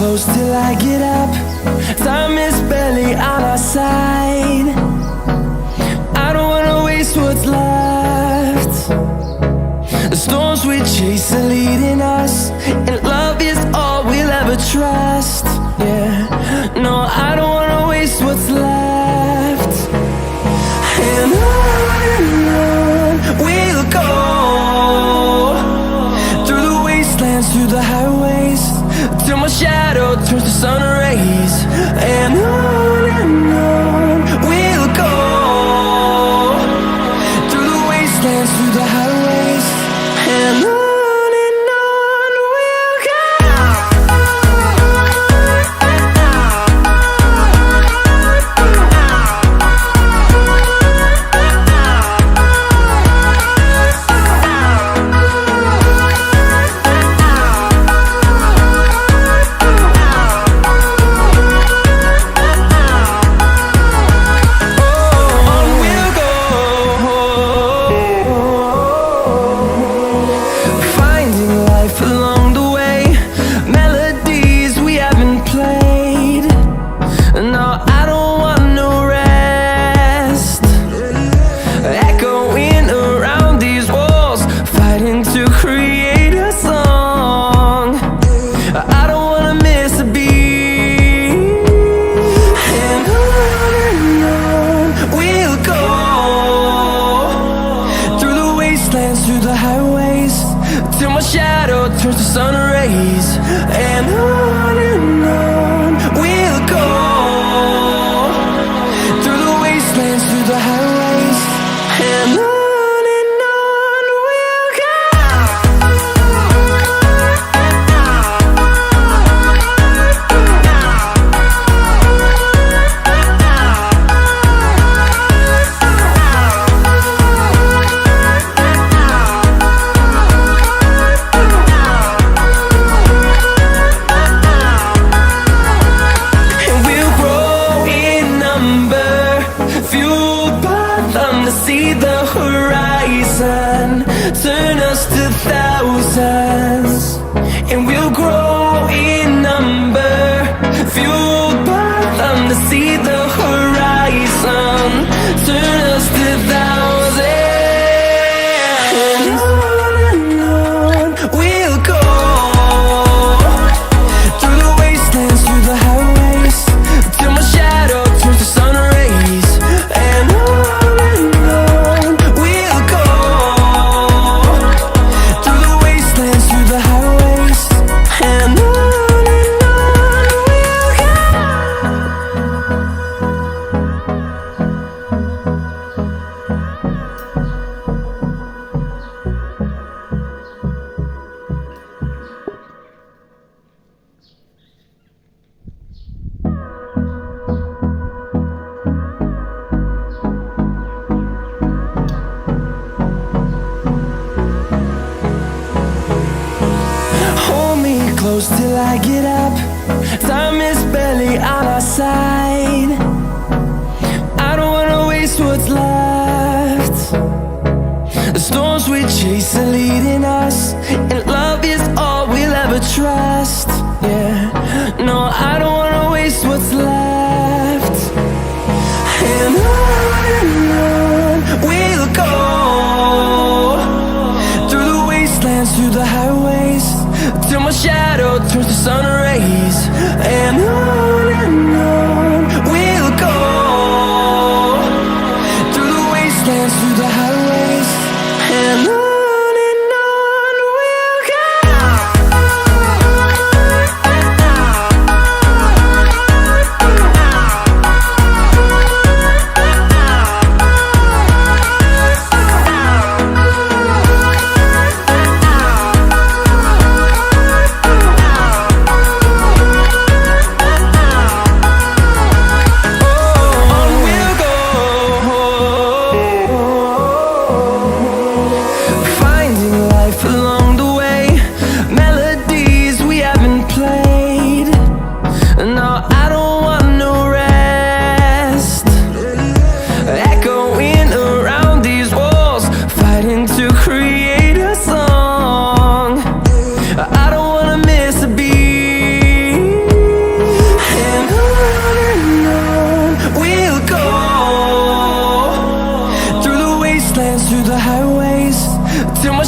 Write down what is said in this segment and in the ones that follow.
close till I get up. Time is barely on our side. I don't wanna waste what's left. The storms we chase are leading us, and love is all we'll ever trust. Yeah, no, I don't wanna waste what's left. And on we'll go, through the wastelands, through the highways, till my shadow turns to sun rays. And on we'll go, through the wastelands, through the highways, and on we'll go. Through the highways, till my shadow turns to sun rays. And on we'll go, through the wastelands, through the highways, and on we'll go. See the horizon, turn us to thousands, and we'll grow in number, fueled by them. To see the horizon, turn us to thousands, and on we'll go, through the wastelands, through the highways, till my shadow turns to sun rays. And close till I get up. Time is barely on our side. I don't wanna waste what's left. The storms we chase are leading us, and love is all we'll ever trust. Yeah, no, I don't wanna waste what's left. And on we'll go, through the wastelands, through the highways, till my shadow turns to sun rays. And on we'll go, through the wastelands, through the highways, and on we'll go.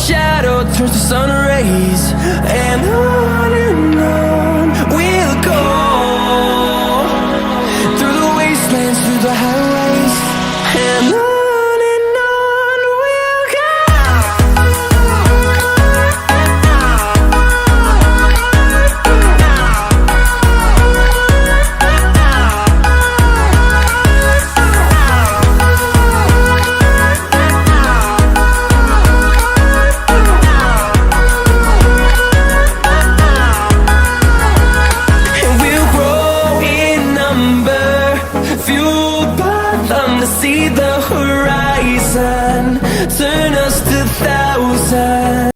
shadow turns to sun rays, and on we'll go, through the wastelands, through the highways, and on we'll go. Fueled by them to see the horizon.